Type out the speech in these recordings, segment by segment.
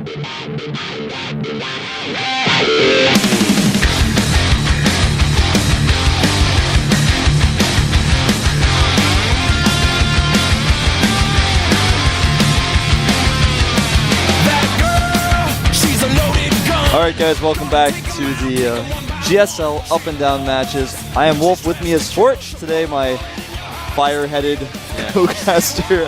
Alright guys, welcome back to the GSL up and down matches. I am Wolf, with me is Torch today, my fire-headed co-caster.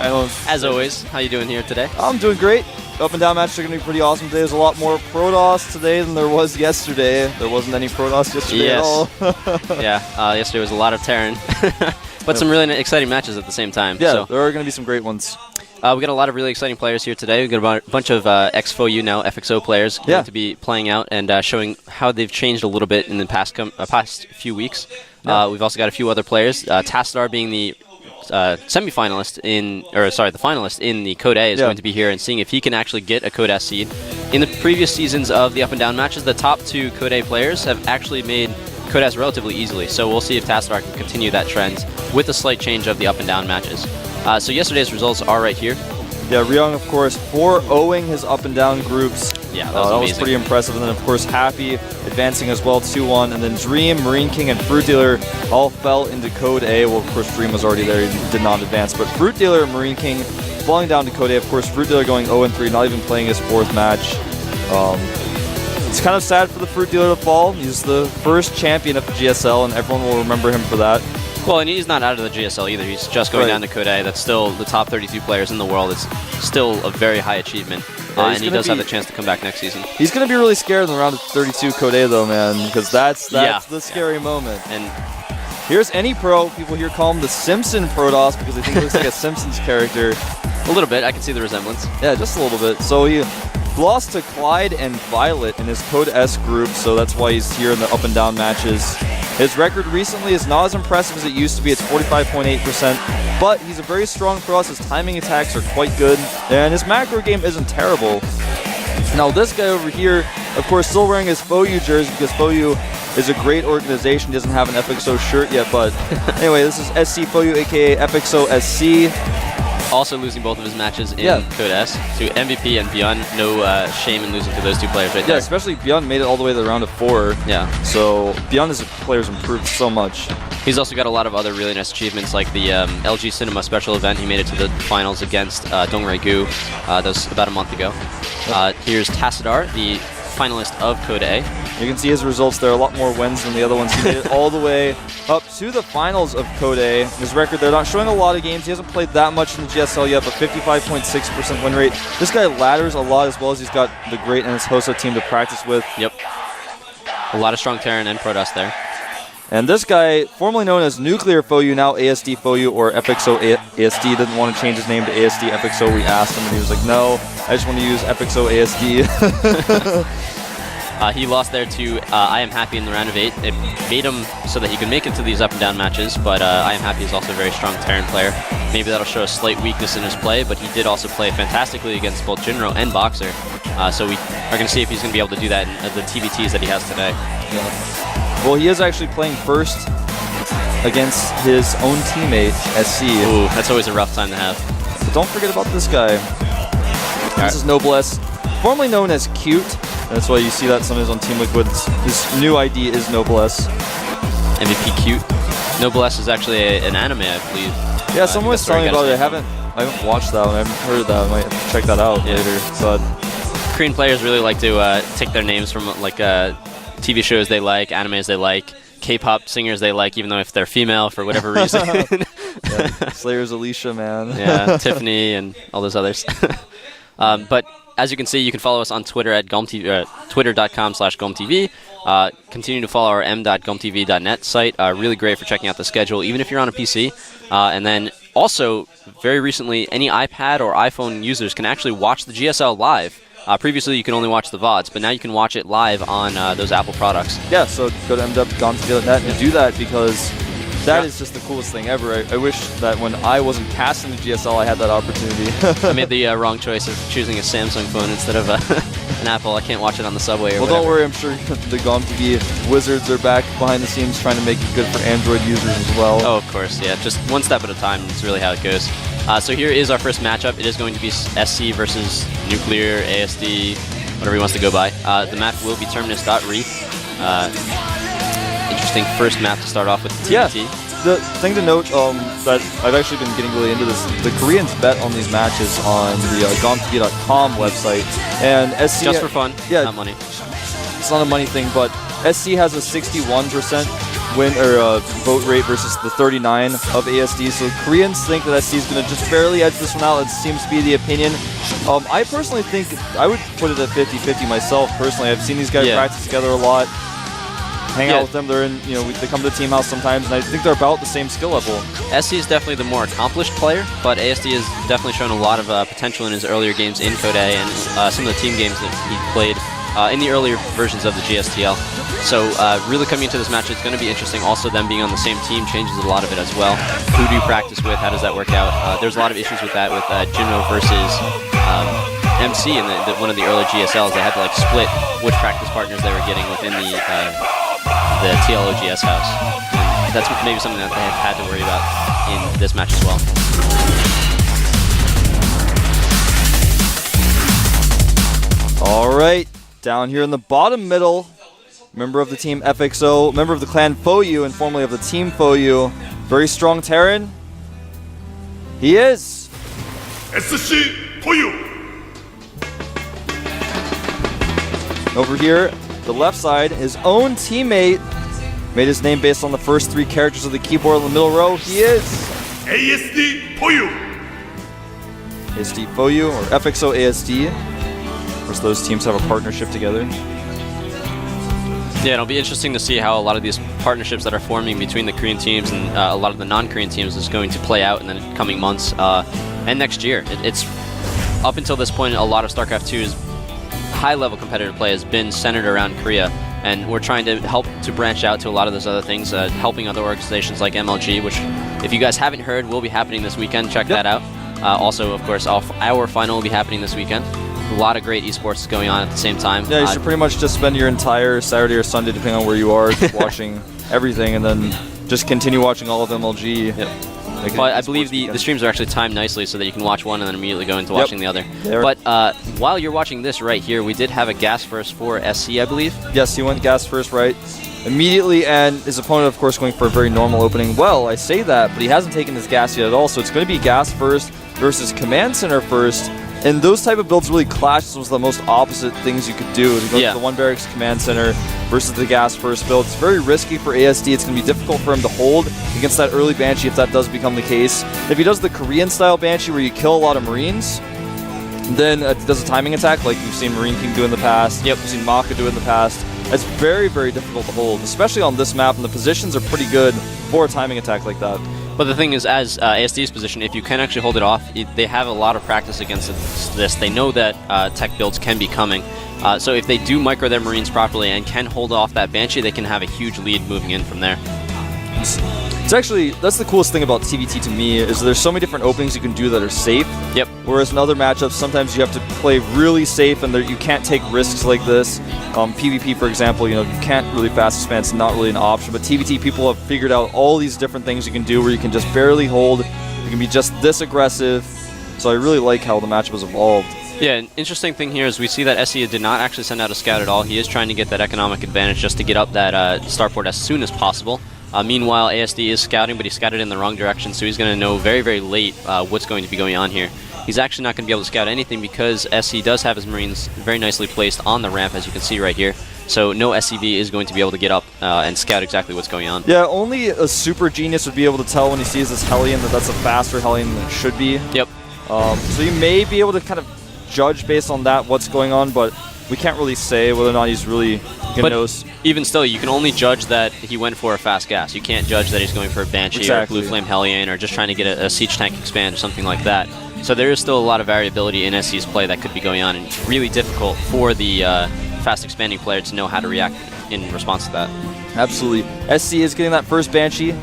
As always, how you doing here today? I'm doing great. Up and down matches are going to be pretty awesome today. There's a lot more Protoss today than there was yesterday. There wasn't any Protoss yesterday at all. Yesterday was a lot of Terran, but some really exciting matches at the same time. Yeah, so there are going to be some great ones. We got a lot of really exciting players here today. We've got a bunch of ex-FOU now, FXO players going to be playing out and showing how they've changed a little bit in the past few weeks. We've also got a few other players. Tassadar being the finalist in the Code A is going to be here and seeing if he can actually get a Code S seed. In the previous seasons of the up and down matches, the top two Code A players have actually made Code S relatively easily. So we'll see if Tassadar can continue that trend with a slight change of the up and down matches. So yesterday's results are right here. Yeah, Ryung, of course, 4-0ing his up and down groups. Yeah, that was pretty impressive. And then, of course, Happy advancing as well, 2-1. And then Dream, Marine King, and Fruit Dealer all fell into Code A. Well, of course, Dream was already there. He did not advance. But Fruit Dealer and Marine King falling down to Code A. Of course, Fruit Dealer going 0-3, not even playing his fourth match. It's kind of sad for the Fruit Dealer to fall. He's the first champion of the GSL, and everyone will remember him for that. Well, and he's not out of the GSL either. He's just going down to Code A. That's still the top 32 players in the world. It's still a very high achievement. And he does have the chance to come back next season. He's going to be really scared in the round of 32 Code A, though, man, because that's the scary moment. And here's any pro. People here call him the Simpson Protoss because they think he looks like a Simpsons character. A little bit. I can see the resemblance. Yeah, just a little bit. So he lost to Clyde and Violet in his Code S group, so that's why he's here in the up and down matches. His record recently is not as impressive as it used to be. It's 45.8%, but he's a very strong Protoss. His timing attacks are quite good, and his macro game isn't terrible. Now this guy over here, of course, still wearing his FOU jersey because FOU is a great organization. He doesn't have an FXO shirt yet, but anyway, this is SC FOU, aka FXO SC. Also losing both of his matches in Code S to MVP and Beyond. No shame in losing to those two players right there. Yeah, especially Beyond made it all the way to the round of 4. Yeah. So Beyond as a player's improved so much. He's also got a lot of other really nice achievements, like the LG Cinema special event. He made it to the finals against Dongrai Gu. That was about a month ago. Here's Tassadar, the finalist of Code A. You can see his results there, a lot more wins than the other ones. He made it all the way up to the finals of Code A. His record, they're not showing a lot of games. He hasn't played that much in the GSL yet, but 55.6% win rate. This guy ladders a lot, as well as he's got the great and his Hosa team to practice with. Yep. A lot of strong Terran and Protoss there. And this guy, formerly known as Nuclear FOU, now ASD FOU or FXO ASD, didn't want to change his name to ASD FXO. We asked him, and he was like, no, I just want to use FXO ASD. He lost there to I Am Happy in the round of 8. It made him so that he could make it to these up and down matches, but I Am Happy is also a very strong Terran player. Maybe that'll show a slight weakness in his play, but he did also play fantastically against both Jinro and Boxer. So we are going to see if he's going to be able to do that in the TVTs that he has today. Yeah. Well, he is actually playing first against his own teammate, SC. Ooh, that's always a rough time to have. But don't forget about this guy. This is Noblesse, formerly known as Cute. That's why you see that sometimes on Team Liquid. His new ID is Noblesse. MVP Cute. Noblesse is actually an anime, I believe. Yeah, someone was telling me about it. I haven't watched that one. I haven't heard of that. I might have to check that out later. But Korean players really like to take their names from like TV shows they like, animes they like, K-pop singers they like, even though if they're female for whatever reason. Slayer's Alicia, man. Yeah, Tiffany and all those others. But as you can see, you can follow us on Twitter at twitter.com/GOMTV. Continue to follow our m.gomtv.net site. Really great for checking out the schedule, even if you're on a PC. And then also, very recently, any iPad or iPhone users can actually watch the GSL live. Previously, you can only watch the VODs, but now you can watch it live on those Apple products. Yeah, so go to m.gomtv.net and do that because that is just the coolest thing ever. I wish that when I wasn't casting the GSL, I had that opportunity. I made the wrong choice of choosing a Samsung phone instead of an Apple. I can't watch it on the subway or whatever. Don't worry. I'm sure the GOMTV wizards are back behind the scenes trying to make it good for Android users as well. Oh, of course, yeah. Just one step at a time. It's really how it goes. So here is our first matchup. It is going to be SC versus Nuclear, ASD, whatever he wants to go by. The map will be Terminus.Reef. Interesting first map to start off with TBT. Yeah. The thing to note that I've actually been getting really into this, the Koreans bet on these matches on the GOMTV.com website, and SC... Just for fun, yeah, not money. It's not a money thing, but SC has a 61% win or vote rate versus the 39 of ASD, so Koreans think that SC is going to just barely edge this one out. It seems to be the opinion. I personally think I would put it at 50-50 myself, personally. I've seen these guys practice together a lot. Hang out with them. They're in, they come to the team house sometimes, and I think they're about the same skill level. SC is definitely the more accomplished player, but ASD has definitely shown a lot of potential in his earlier games in Code A and some of the team games that he played in the earlier versions of the GSTL. So really coming into this match, it's going to be interesting. Also, them being on the same team changes a lot of it as well. Who do you practice with? How does that work out? There's a lot of issues with that with Jinro versus MC in one of the early GSLs. They had to split which practice partners they were getting within the TLOGS house. And that's maybe something that they have had to worry about in this match as well. All right, down here in the bottom middle, member of the team FXO, member of the clan FOU, and formerly of the team FOU, very strong Terran. He is SC FOU. Over here, the left side, his own teammate, made his name based on the first 3 characters of the keyboard in the middle row. He is ASD FOU. ASD FOU, or FXO ASD. Of course, those teams have a partnership together. Yeah, it'll be interesting to see how a lot of these partnerships that are forming between the Korean teams and a lot of the non-Korean teams is going to play out in the coming months and next year. It's up until this point, a lot of StarCraft 2's high-level competitive play has been centered around Korea, and we're trying to help to branch out to a lot of those other things, helping other organizations like MLG, which, if you guys haven't heard, will be happening this weekend. Check that out. Also, of course, our final will be happening this weekend. A lot of great esports going on at the same time. Yeah, you should pretty much just spend your entire Saturday or Sunday, depending on where you are, just watching everything, and then just continue watching all of MLG. Yep. Well, I believe the streams are actually timed nicely so that you can watch one and then immediately go into watching the other. But while you're watching this right here, we did have a gas first for SC, I believe. Yes, he went gas first right immediately, and his opponent, of course, going for a very normal opening. Well, I say that, but he hasn't taken his gas yet at all, so it's going to be gas first versus command center first. And those type of builds really clash. This was the most opposite things you could do. To go to the 1 barracks command center versus the gas first build. It's very risky for ASD. It's going to be difficult for him to hold against that early Banshee if that does become the case. If he does the Korean style Banshee where you kill a lot of Marines, then does a timing attack like you've seen Marine King do in the past. You've seen Maka do in the past. It's very, very difficult to hold, especially on this map, and the positions are pretty good for a timing attack like that. But the thing is, as ASD's position, if you can actually hold it off, they have a lot of practice against this. They know that tech builds can be coming. So if they do micro their Marines properly and can hold off that Banshee, they can have a huge lead moving in from there. It's actually, that's the coolest thing about TBT to me, is there's so many different openings you can do that are safe. Yep. Whereas in other matchups, sometimes you have to play really safe and you can't take risks like this. PvP, for example, you can't really fast expand. It's not really an option. But TBT, people have figured out all these different things you can do where you can just barely hold. You can be just this aggressive. So I really like how the matchup has evolved. Yeah, an interesting thing here is we see that SE did not actually send out a scout at all. He is trying to get that economic advantage just to get up that starport as soon as possible. Meanwhile, ASD is scouting, but he scouted in the wrong direction, so he's going to know very, very late what's going to be going on here. He's actually not going to be able to scout anything because SC does have his Marines very nicely placed on the ramp, as you can see right here. So no SCV is going to be able to get up and scout exactly what's going on. Yeah, only a super genius would be able to tell when he sees this Hellion that that's a faster Hellion than it should be. Yep. So you may be able to kind of judge based on that what's going on, but we can't really say whether or not he's really going to know. Even still, you can only judge that he went for a fast gas. You can't judge that he's going for a Banshee or a Blue Flame Hellion or just trying to get a siege tank expand or something like that. So there is still a lot of variability in SC's play that could be going on, and it's really difficult for the fast expanding player to know how to react in response to that. Absolutely. SC is getting that first Banshee.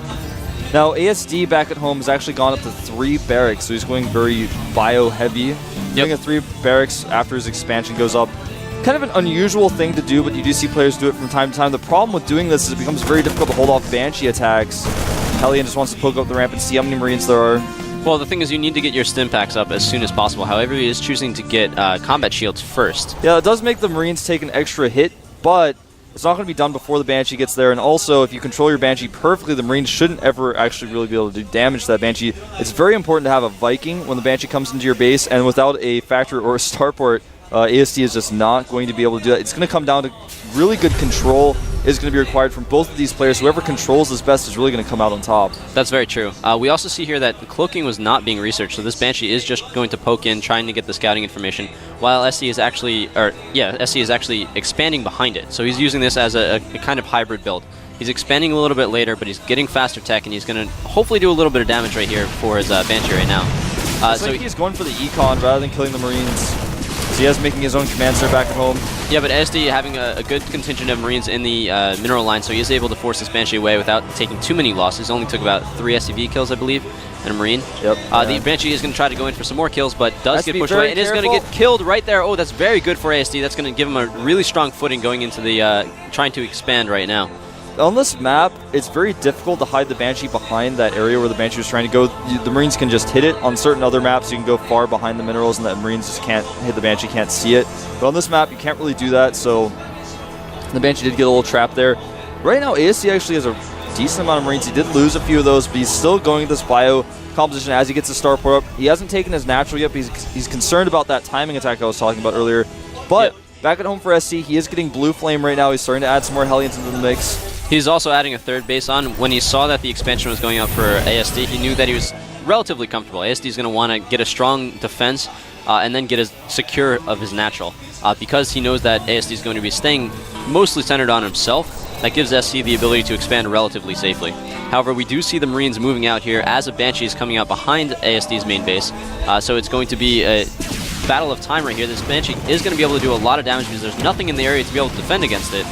Now, ASD back at home has actually gone up to 3 barracks, so he's going very bio-heavy. Doing a 3 barracks after his expansion goes up. Kind of an unusual thing to do, but you do see players do it from time to time. The problem with doing this is it becomes very difficult to hold off Banshee attacks. Hellion just wants to poke up the ramp and see how many Marines there are. Well, the thing is, you need to get your stim packs up as soon as possible. However, he is choosing to get combat shields first. Yeah, it does make the Marines take an extra hit, but it's not going to be done before the Banshee gets there. And also, if you control your Banshee perfectly, the Marines shouldn't ever actually really be able to do damage to that Banshee. It's very important to have a Viking when the Banshee comes into your base, and without a factory or a starport, ASD is just not going to be able to do that. It's going to come down to really good control is going to be required from both of these players. Whoever controls this best is really going to come out on top. That's very true. We also see here that cloaking was not being researched, so this Banshee is just going to poke in, trying to get the scouting information, while SC is actually, SC is actually expanding behind it. So he's using this as a kind of hybrid build. He's expanding a little bit later, but he's getting faster tech, and he's going to hopefully do a little bit of damage right here for his Banshee right now. So he's going for the econ rather than killing the Marines. So he is making his own command center back at home. Yeah, but SD having a good contingent of Marines in the mineral line, so he is able to force this Banshee away without taking too many losses. Only took about 3 SCV kills, I believe, and a Marine. Yep. The Banshee is going to try to go in for some more kills, but does get pushed away. It is going to get killed right there. Oh, that's very good for ASD. That's going to give him a really strong footing going into the trying to expand right now. On this map, it's very difficult to hide the Banshee behind that area where the Banshee was trying to go. The Marines can just hit it. On certain other maps, you can go far behind the minerals and the Marines just can't hit the Banshee, can't see it. But on this map, you can't really do that, so the Banshee did get a little trapped there. Right now, ASC actually has a decent amount of Marines. He did lose a few of those, but he's still going this bio composition as he gets the starport up. He hasn't taken his natural yet, but he's concerned about that timing attack I was talking about earlier. But back at home for SC, he is getting Blue Flame right now. He's starting to add some more Hellions into the mix. He's also adding a third base on. When he saw that the expansion was going up for ASD, he knew that he was relatively comfortable. ASD is going to want to get a strong defense and then get as secure of his natural. Because he knows that ASD is going to be staying mostly centered on himself, that gives SC the ability to expand relatively safely. However, we do see the Marines moving out here as a Banshee is coming out behind ASD's main base. So it's going to be a battle of time right here. This Banshee is going to be able to do a lot of damage because there's nothing in the area to be able to defend against it.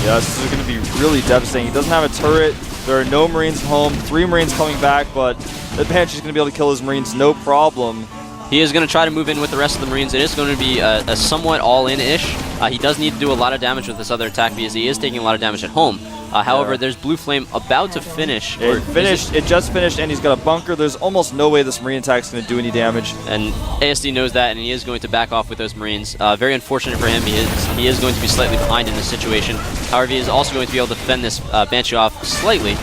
Yeah, this is going to be really devastating. He doesn't have a turret. There are no Marines at home. 3 Marines coming back, but the Banshee's going to be able to kill his Marines no problem. He is going to try to move in with the rest of the Marines. It is going to be a somewhat all-in-ish. He does need to do a lot of damage with this other attack because he is taking a lot of damage at home. However, there's Blue Flame about to finish. It just finished, and he's got a bunker. There's almost no way this Marine attack is going to do any damage. And ASD knows that, and he is going to back off with those Marines. Very unfortunate for him. He is going to be slightly behind in this situation. However, he is also going to be able to fend this Banshee off slightly.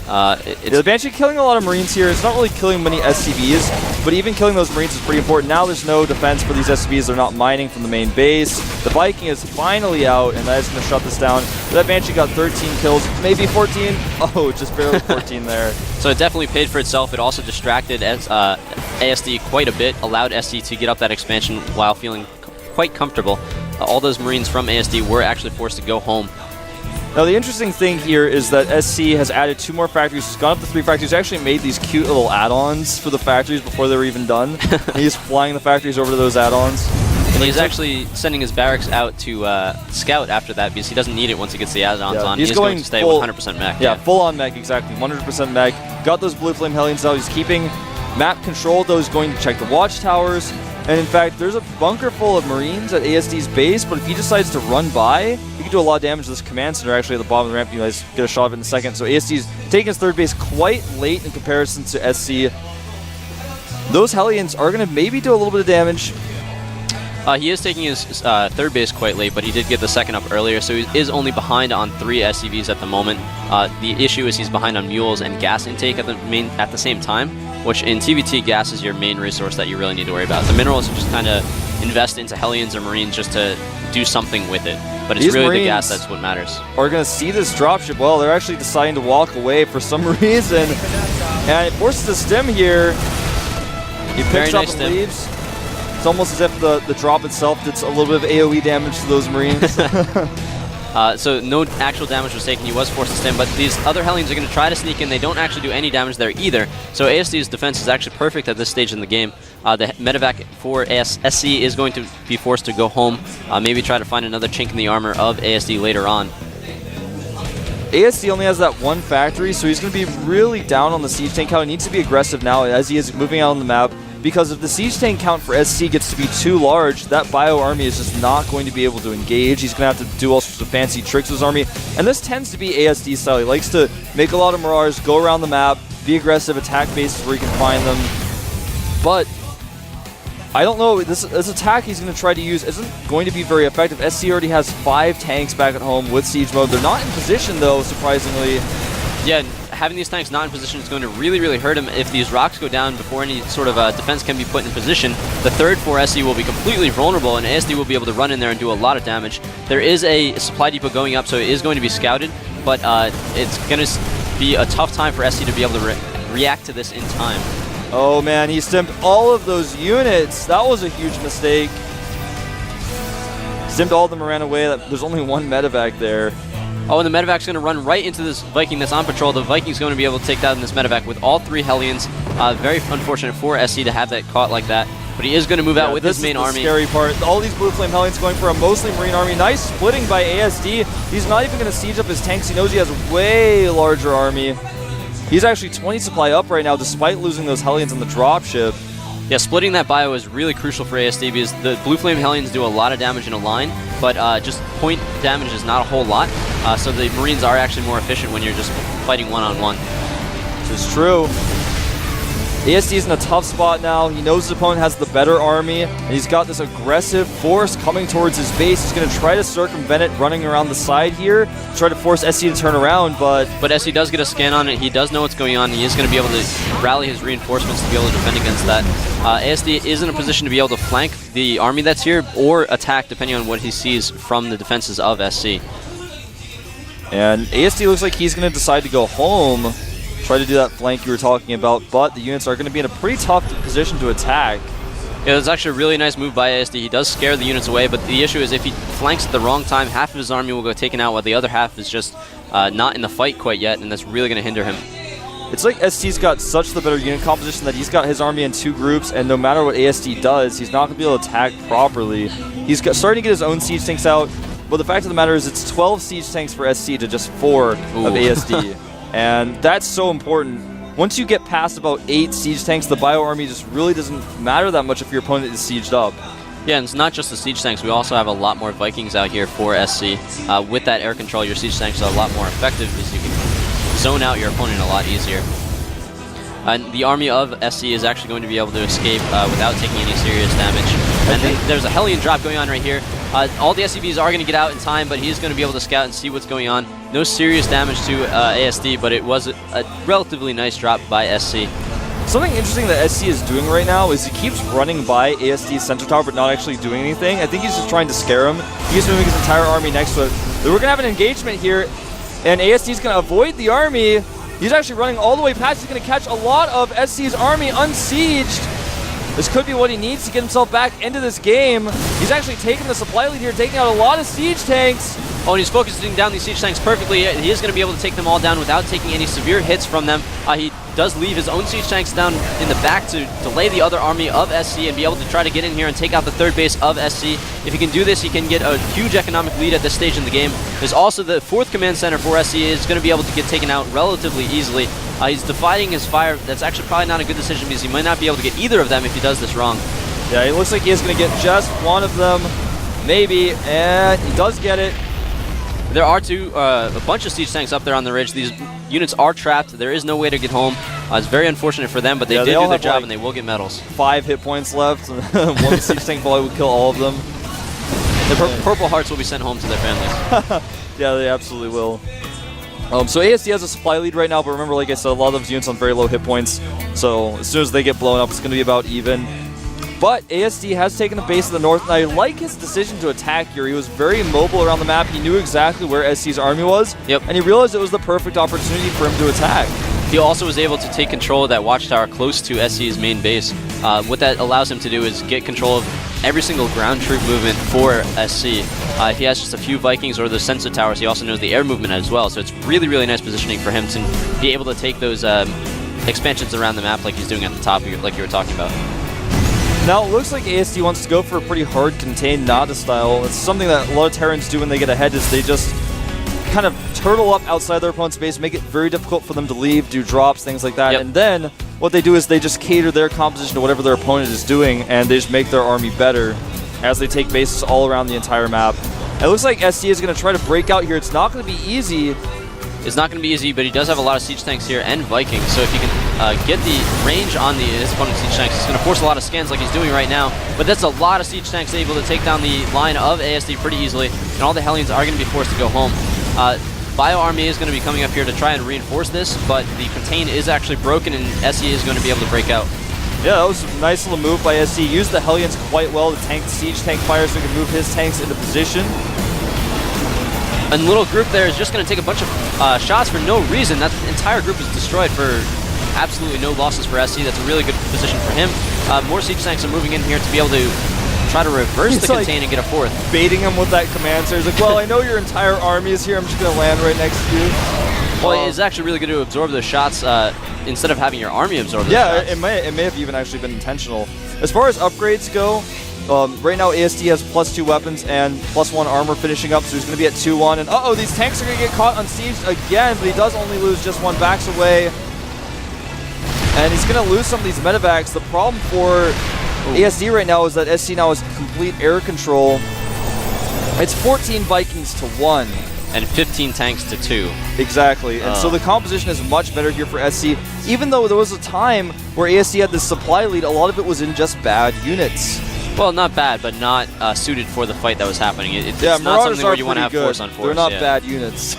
The Banshee killing a lot of Marines here. It's not really killing many SCVs, but even killing those Marines is pretty important. Now there's no defense for these SCVs. They're not mining from the main base. The Viking is finally out, and that is going to shut this down. That Banshee got 13 kills, maybe 14. Oh, just barely 14 there. So it definitely paid for itself. It also distracted ASD quite a bit, allowed SC to get up that expansion while feeling quite comfortable. All those Marines from ASD were actually forced to go home. Now, the interesting thing here is that SC has added 2 more factories. He's gone up to 3 factories. He's actually made these cute little add-ons for the factories before they were even done. He's flying the factories over to those add-ons. And he's actually sending his barracks out to scout after that because he doesn't need it once he gets the add-ons on. He's going to stay 100% mech. Yeah, full-on mech, exactly. 100% mech. Got those Blue Flame Hellions out. He's keeping map control, though. He's going to check the watchtowers. And in fact, there's a bunker full of Marines at ASD's base, but if he decides to run by, he can do a lot of damage to this command center actually at the bottom of the ramp. You guys get a shot of it in a second. So ASD's taking his third base quite late in comparison to SC. Those Hellions are going to maybe do a little bit of damage. He is taking his third base quite late, but he did get the second up earlier, so he is only behind on 3 SCVs at the moment. The issue is he's behind on mules and gas intake at the same time, which in TVT, gas is your main resource that you really need to worry about. The minerals you just kind of invest into Hellions or Marines just to do something with it, but it's really the gas that's what matters. Are going to see this dropship. Well, they're actually deciding to walk away for some reason, and it forces a stim here. He picks up and leaves. It's almost as if the drop itself did a little bit of AoE damage to those Marines. So no actual damage was taken. He was forced to stim, but these other Hellions are going to try to sneak in. They don't actually do any damage there either. So ASD's defense is actually perfect at this stage in the game. The medevac for SC is going to be forced to go home, maybe try to find another chink in the armor of ASD later on. ASD only has that 1 factory, so he's going to be really down on the siege tank count. He needs to be aggressive now as he is moving out on the map. Because if the siege tank count for SC gets to be too large, that bio army is just not going to be able to engage. He's going to have to do all sorts of fancy tricks with his army. And this tends to be ASD style. He likes to make a lot of mirage, go around the map, be aggressive, attack bases where he can find them. But I don't know, this attack he's going to try to use isn't going to be very effective. SC already has 5 tanks back at home with siege mode. They're not in position though, surprisingly. Yeah, having these tanks not in position is going to really, really hurt him. If these rocks go down before any sort of defense can be put in position, the third for SC will be completely vulnerable, and ASD will be able to run in there and do a lot of damage. There is a supply depot going up, so it is going to be scouted, but it's going to be a tough time for SC to be able to react to this in time. Oh man, he stimped all of those units. That was a huge mistake. Stimped all of them and ran away. There's only one medevac there. Oh, and the medevac's going to run right into this Viking that's on patrol. The Viking's going to be able to take down this medevac with all 3 Hellions. Very unfortunate for SC to have that caught like that. But he is going to move out with his main army. This is the scary part. All these Blue Flame Hellions going for a mostly Marine army. Nice splitting by ASD. He's not even going to siege up his tanks. He knows he has a way larger army. He's actually 20 supply up right now, despite losing those Hellions on the dropship. Yeah, splitting that bio is really crucial for ASD because the Blue Flame Hellions do a lot of damage in a line, but just point damage is not a whole lot. So the Marines are actually more efficient when you're just fighting one-on-one. This is true. ASD is in a tough spot now. He knows his opponent has the better army, and he's got this aggressive force coming towards his base. He's going to try to circumvent it, running around the side here, try to force SC to turn around, but SC does get a scan on it. He does know what's going on. He is going to be able to rally his reinforcements to be able to defend against that. ASD is in a position to be able to flank the army that's here or attack, depending on what he sees from the defenses of SC. And ASD looks like he's going to decide to go home, try to do that flank you were talking about, but the units are going to be in a pretty tough position to attack. Yeah, it's actually a really nice move by ASD. He does scare the units away, but the issue is if he flanks at the wrong time, half of his army will go taken out while the other half is just not in the fight quite yet, and that's really going to hinder him. It's like SC's got such the better unit composition that he's got his army in 2 groups, and no matter what ASD does, he's not going to be able to attack properly. He's starting to get his own siege tanks out, but the fact of the matter is it's 12 siege tanks for SC to just 4 of ASD. And that's so important. Once you get past about 8 siege tanks, the bio army just really doesn't matter that much if your opponent is sieged up. Yeah, and it's not just the siege tanks. We also have a lot more Vikings out here for SC. With that air control, your siege tanks are a lot more effective because you can zone out your opponent a lot easier. And the army of SC is actually going to be able to escape without taking any serious damage. And then there's a Hellion drop going on right here. All the SCVs are going to get out in time, but he's going to be able to scout and see what's going on. No serious damage to ASD, but it was a relatively nice drop by SC. Something interesting that SC is doing right now is he keeps running by ASD's center tower but not actually doing anything. I think he's just trying to scare him. He's moving his entire army next to it. We're going to have an engagement here, and ASD's going to avoid the army. He's actually running all the way past. He's going to catch a lot of SC's army unsieged. This could be what he needs to get himself back into this game. He's actually taking the supply lead here, taking out a lot of siege tanks. Oh, and he's focusing down these siege tanks perfectly. He is going to be able to take them all down without taking any severe hits from them. He does leave his own siege tanks down in the back to delay the other army of SC and be able to try to get in here and take out the third base of SC. If he can do this, he can get a huge economic lead at this stage in the game. There's also the 4th command center for SC is going to be able to get taken out relatively easily. He's dividing his fire. That's actually probably not a good decision because he might not be able to get either of them if he does this wrong. Yeah, it looks like he is going to get just one of them, maybe, and he does get it. There are a bunch of siege tanks up there on the ridge. These units are trapped. There is no way to get home. It's very unfortunate for them, but they did do their job, and they will get medals. 5 hit points left. One siege tank probably would kill all of them. The Purple Hearts will be sent home to their families. Yeah, they absolutely will. So ASD has a supply lead right now, but remember, like I said, a lot of those units on very low hit points. So as soon as they get blown up, it's going to be about even. But ASD has taken the base of the north, and I like his decision to attack here. He was very mobile around the map. He knew exactly where SC's army was, and he realized it was the perfect opportunity for him to attack. He also was able to take control of that watchtower close to SC's main base. What that allows him to do is get control of every single ground troop movement for SC. If he has just a few Vikings or the sensor towers, he also knows the air movement as well. So it's really, really nice positioning for him to be able to take those expansions around the map like he's doing at the top, like you were talking about. Now, it looks like ASD wants to go for a pretty hard contained Nada style. It's something that a lot of Terrans do when they get ahead, is they just kind of turtle up outside their opponent's base, make it very difficult for them to leave, do drops, things like that. And then what they do is they just cater their composition to whatever their opponent is doing, and they just make their army better as they take bases all around the entire map. It looks like SC is going to try to break out here. It's not going to be easy. It's not going to be easy, but he does have a lot of siege tanks here and Vikings, so if he can get the range on his opponent's siege tanks. He's going to force a lot of scans like he's doing right now, but that's a lot of siege tanks able to take down the line of ASD pretty easily, and all the Hellions are going to be forced to go home. Bio Army is going to be coming up here to try and reinforce this, but the contain is actually broken, and SE is going to be able to break out. Yeah, that was a nice little move by SE. Used the Hellions quite well to tank the siege tank fire so he can move his tanks into position. And little group there is just going to take a bunch of shots for no reason. That entire group is destroyed for absolutely no losses for SE. That's a really good position for him. More siege tanks are moving in here to be able to try to reverse the contain and get a fourth. Baiting him with that command, so he's like, well, I know your entire army is here. I'm just going to land right next to you. Well, it's actually really good to absorb those shots instead of having your army absorb those shots. Yeah, it may have even actually been intentional. As far as upgrades go, right now ASD has +2 weapons and +1 armor finishing up, so he's going to be at 2-1. And uh-oh, these tanks are going to get caught on siege again, but he does only lose just 1 backs away. And he's going to lose some of these medevacs. The problem for ASD right now is that SC now has complete air control. It's 14 Vikings to 1. And 15 tanks to 2. Exactly. And so the composition is much better here for SC. Even though there was a time where ASD had this supply lead, a lot of it was in just bad units. Well, not bad, but not suited for the fight that was happening. It's yeah, not something where you want to have force on force. They're not bad units.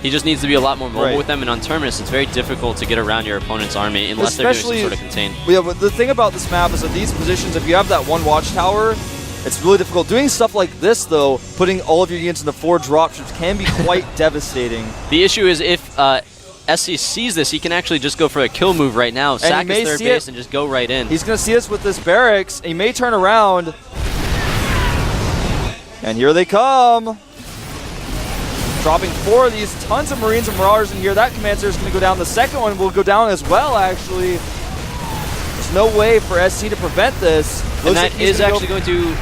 He just needs to be a lot more mobile with them, and on Terminus, it's very difficult to get around your opponent's army unless they're doing some sort of contain. Yeah, but the thing about this map is that these positions, if you have that one watchtower, it's really difficult. Doing stuff like this, though, putting all of your units into 4 dropships can be quite devastating. The issue is if SC sees this, he can actually just go for a kill move right now, sack his third base, and just go right in. He's going to see this with this barracks. He may turn around. And here they come. Dropping 4 of these, tons of Marines and Marauders in here. That command center is going to go down. The second one will go down as well, actually. There's no way for SC to prevent this. And that is actually going to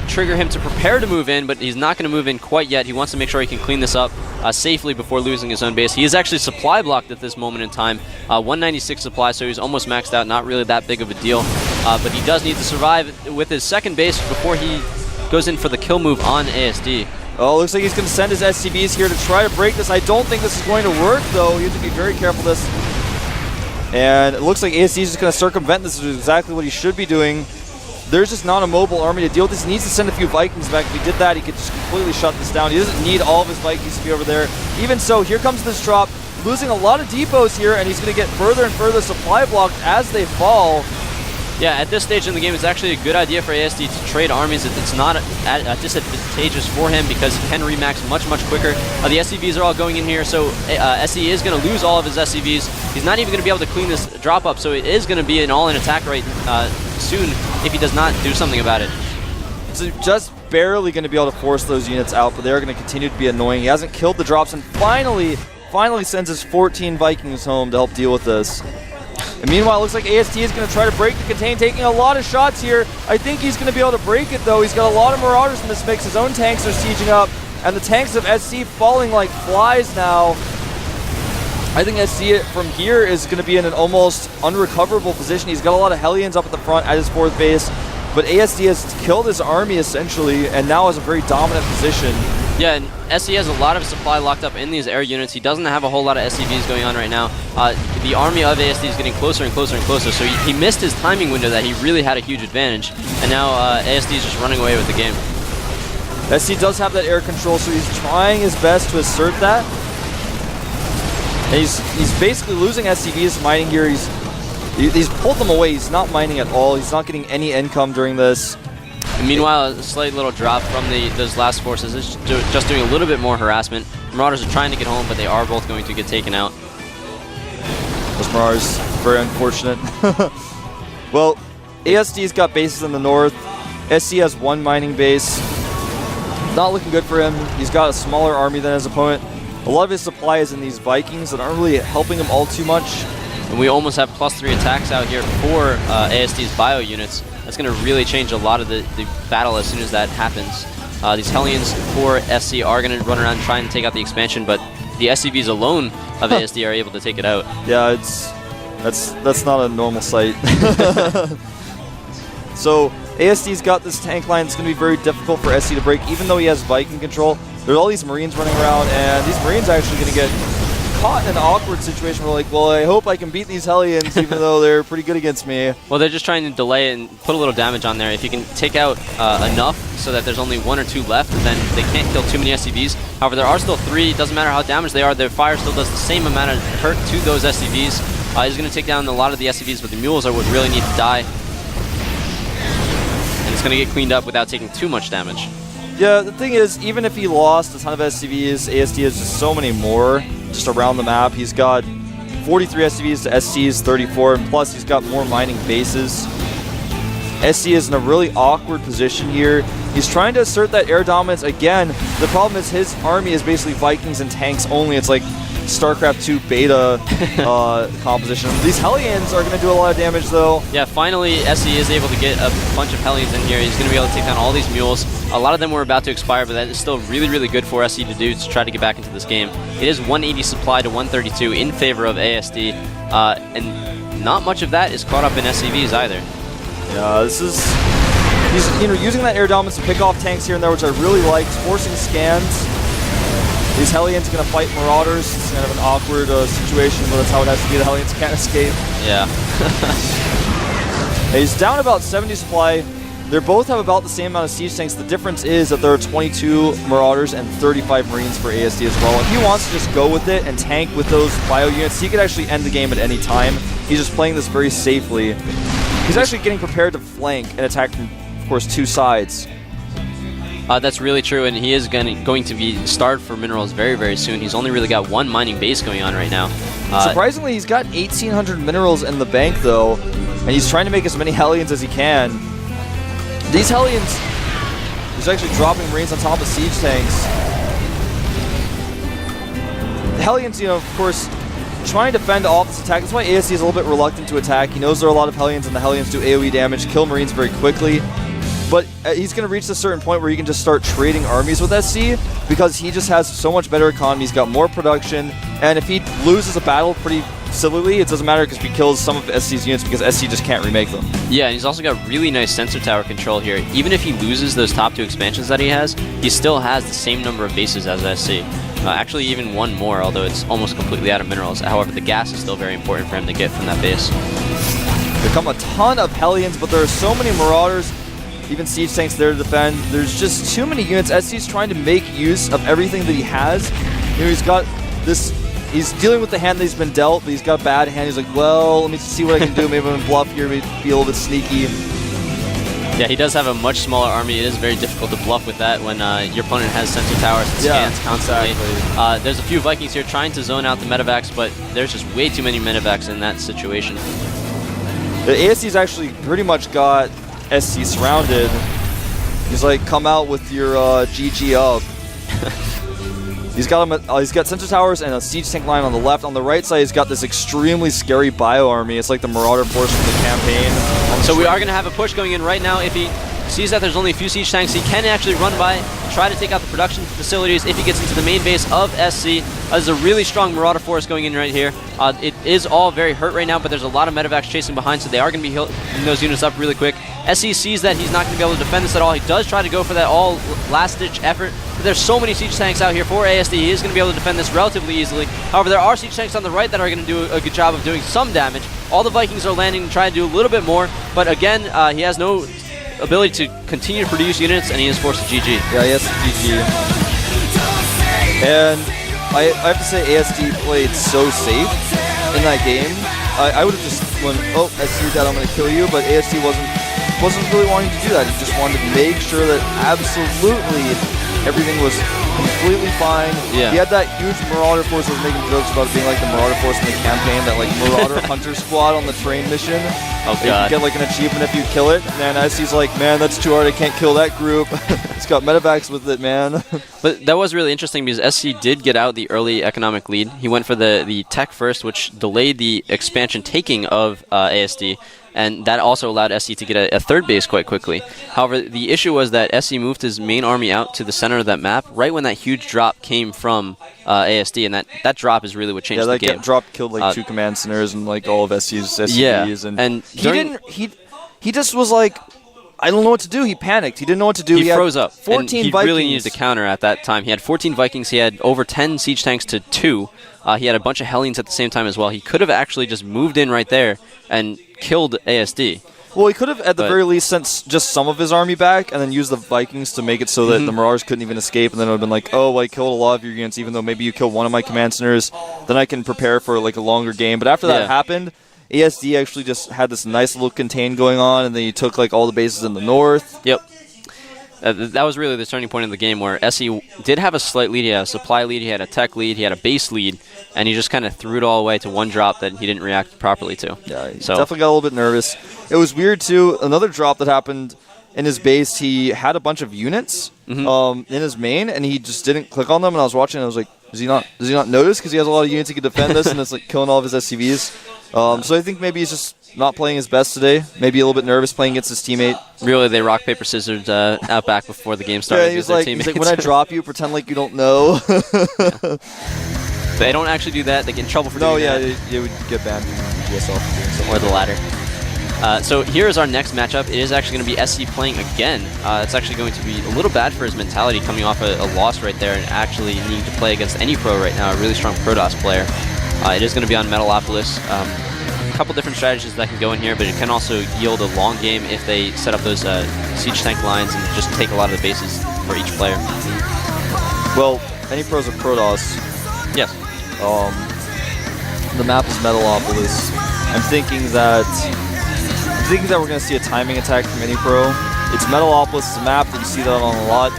trigger him to prepare to move in, but he's not going to move in quite yet. He wants to make sure he can clean this up safely before losing his own base. He is actually supply blocked at this moment in time. 196 supply, so he's almost maxed out. Not really that big of a deal. But he does need to survive with his second base before he goes in for the kill move on ASD. Oh, looks like he's going to send his SCVs here to try to break this. I don't think this is going to work, though. You have to be very careful with this. And it looks like ASD is just going to circumvent this, which is exactly what he should be doing. There's just not a mobile army to deal with this. He needs to send a few Vikings back. If he did that, he could just completely shut this down. He doesn't need all of his Vikings to be over there. Even so, here comes this drop, losing a lot of depots here, and he's going to get further and further supply blocked as they fall. Yeah, at this stage in the game, it's actually a good idea for ASD to trade armies. It's not disadvantageous for him because he can remax much, much quicker. The SCVs are all going in here, so SE is going to lose all of his SCVs. He's not even going to be able to clean this drop up, so it is going to be an all-in attack rate soon if he does not do something about it. So just barely going to be able to force those units out, but they're going to continue to be annoying. He hasn't killed the drops, and finally sends his 14 Vikings home to help deal with this. And meanwhile, it looks like ASD is going to try to break the contain, taking a lot of shots here. I think he's going to be able to break it, though. He's got a lot of Marauders in this mix. His own tanks are sieging up, and the tanks of SC falling like flies now. I think SC from here is going to be in an almost unrecoverable position. He's got a lot of Hellions up at the front at his 4th base, but ASD has killed his army, essentially, and now has a very dominant position. Yeah, and SC has a lot of supply locked up in these air units. He doesn't have a whole lot of SCVs going on right now. The army of ASD is getting closer and closer and closer, so he missed his timing window that he really had a huge advantage, and now ASD is just running away with the game. SC does have that air control, so he's trying his best to assert that. And he's basically losing SCVs mining here. He's pulled them away. He's not mining at all. He's not getting any income during this. And meanwhile, a slight little drop from those last forces is just doing a little bit more harassment. Marauders are trying to get home, but they are both going to get taken out. Those Marauders, very unfortunate. Well, ASD's got bases in the north. SC has 1 mining base. Not looking good for him. He's got a smaller army than his opponent. A lot of his supply is in these Vikings that aren't really helping him all too much. And we almost have +3 attacks out here for ASD's bio units. That's going to really change a lot of the battle as soon as that happens. These Hellions for SC are going to run around trying to take out the expansion, but the SCVs alone of ASD are able to take it out. Yeah, that's not a normal sight. So ASD's got this tank line. It's going to be very difficult for SC to break, even though he has Viking control. There's all these Marines running around, and these Marines are actually going to get caught in an awkward situation where like, well, I hope I can beat these Hellions even though they're pretty good against me. Well, they're just trying to delay and put a little damage on there. If you can take out enough so that there's only 1 or 2 left, then they can't kill too many SCVs. However, there are still 3. It doesn't matter how damaged they are. Their fire still does the same amount of hurt to those SCVs. He's going to take down a lot of the SCVs, but the mules are what really need to die. And it's going to get cleaned up without taking too much damage. Yeah, the thing is, even if he lost a ton of SCVs, ASD has just so many more just around the map. He's got 43 SCVs to SC's 34, and plus he's got more mining bases. SC is in a really awkward position here. He's trying to assert that air dominance again. The problem is his army is basically Vikings and tanks only. It's like Starcraft 2 beta composition. These Hellions are going to do a lot of damage, though. Yeah, finally, SC is able to get a bunch of Hellions in here. He's going to be able to take down all these mules. A lot of them were about to expire, but that is still really, really good for SC to do to try to get back into this game. It is 180 supply to 132 in favor of ASD, and not much of that is caught up in SCVs either. Yeah, this is... He's using that air dominance to pick off tanks here and there, which I really like. Forcing scans. These Hellions are going to fight Marauders. It's kind of an awkward situation, but that's how it has to be. The Hellions can't escape. Yeah. He's down about 70 supply. They both have about the same amount of siege tanks. The difference is that there are 22 Marauders and 35 Marines for ASD as well. If he wants to just go with it and tank with those bio units, he could actually end the game at any time. He's just playing this very safely. He's actually getting prepared to flank and attack from, of course, 2 sides. That's really true, and he is going to be starved for minerals very, very soon. He's only really got 1 mining base going on right now. Surprisingly, he's got 1,800 minerals in the bank, though, and he's trying to make as many Hellions as he can. These Hellions, he's actually dropping Marines on top of siege tanks. The Hellions, of course, trying to fend off this attack. That's why ASD is a little bit reluctant to attack. He knows there are a lot of Hellions, and the Hellions do AoE damage, kill Marines very quickly. But he's going to reach a certain point where he can just start trading armies with SC because he just has so much better economy. He's got more production, and if he loses a battle pretty civilly, it doesn't matter because he kills some of SC's units because SC just can't remake them. Yeah, and he's also got really nice sensor tower control here. Even if he loses those top 2 expansions that he still has the same number of bases as SC. Actually, even 1 more, although it's almost completely out of minerals. However, the gas is still very important for him to get from that base. There come a ton of Hellions, but there are so many Marauders, even siege tanks there to defend. There's just too many units. SC's trying to make use of everything that he has. He's got this... He's dealing with the hand that he's been dealt, but he's got a bad hand. He's like, well, let me see what I can do. Maybe I'm going to bluff here, maybe be a little bit sneaky. Yeah, he does have a much smaller army. It is very difficult to bluff with that when your opponent has sensor towers and scans constantly. Exactly. There's a few Vikings here trying to zone out the medevacs, but there's just way too many medevacs in that situation. The ASC's actually pretty much got SC surrounded. He's like, come out with your GG up. He's got sensor towers and a siege tank line on the left. On the right side, he's got this extremely scary bio army. It's like the Marauder force from the campaign. So we are going to have a push going in right now. If he sees that there's only a few siege tanks, he can actually run by, try to take out the production facilities if he gets into the main base of SC. There's a really strong Marauder force going in right here. It is all very hurt right now, but there's a lot of medevacs chasing behind, so they are going to be healing those units up really quick. SC sees that he's not going to be able to defend this at all. He does try to go for that all last-ditch effort, but there's so many siege tanks out here for ASD. He is going to be able to defend this relatively easily. However, there are siege tanks on the right that are going to do a good job of doing some damage. All the Vikings are landing to try to do a little bit more, but again, he has no ability to continue to produce units, and he is forced to GG. Yeah, he has to GG. And I have to say ASD played so safe in that game. I would have just went, oh, I see that, I'm going to kill you, but ASD wasn't really wanting to do that. He just wanted to make sure that absolutely everything was completely fine. Yeah. He had that huge Marauder force. I was making jokes about it being like the Marauder force in the campaign, that like Marauder Hunter Squad on the train mission. Oh god. You get like an achievement if you kill it. And SC's like, man, that's too hard. I can't kill that group. It's got medevacs with it, man. But that was really interesting because SC did get out the early economic lead. He went for the tech first, which delayed the expansion taking of ASD. And that also allowed SC to get a third base quite quickly. However, the issue was that SC moved his main army out to the center of that map right when that huge drop came from ASD, and that drop is really what changed the game. Yeah, that drop killed like 2 command centers and like all of SC's SCVs. Yeah, and he just was like, I don't know what to do. He panicked. He didn't know what to do. He froze up. 14 and he Vikings. really needed to counter at that time. He had 14 Vikings. He had over 10 siege tanks to 2. He had a bunch of Hellions at the same time as well. He could have actually just moved in right there and killed ASD. Well, he could have, at the very least, sent just some of his army back and then used the Vikings to make it so that the Marauders couldn't even escape, and then it would have been like, oh, well, I killed a lot of your units, even though maybe you killed one of my command centers. Then I can prepare for like a longer game. But after that happened, ASD actually just had this nice little contain going on, and then he took like all the bases in the north. Yep. That was really the turning point in the game where SE did have a slight lead. He had a supply lead, he had a tech lead, he had a base lead, and he just kind of threw it all away to one drop that he didn't react properly to. Yeah, he definitely got a little bit nervous. It was weird, too. Another drop that happened in his base, he had a bunch of units in his main, and he just didn't click on them, and I was watching, and I was like, does he not notice? Because he has a lot of units he could defend this, and it's like killing all of his SCVs. So I think maybe he's just not playing his best today. Maybe a little bit nervous playing against his teammate. Really, they rock, paper, scissors out back before the game started. Yeah, he's like, when I drop you, pretend like you don't know. They don't actually do that. They get in trouble for doing that. It would get banned from GSL. Or the latter. So here is our next matchup. It is actually going to be SC playing again. It's actually going to be a little bad for his mentality coming off a loss right there and actually needing to play against any pro right now, a really strong Protoss player. It is going to be on Metalopolis. A couple different strategies that can go in here, but it can also yield a long game if they set up those siege tank lines and just take a lot of the bases for each player. Well, any pros are Protoss. Yes. The map is Metalopolis. I'm thinking that we're going to see a timing attack from any pro. It's Metalopolis. It's a map that you see that on a lot.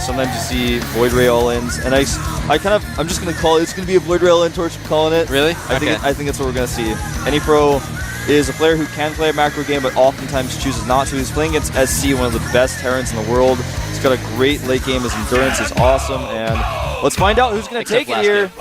Sometimes you see Void Ray all-ins, and I'm just going to call it. It's going to be a Void Ray all-in torch. I'm calling it. Really? I think that's what we're going to see. Any pro is a player who can play a macro game, but oftentimes chooses not to. He's playing against SC, one of the best Terrans in the world. He's got a great late game. His endurance is awesome, and let's find out who's going to take it here.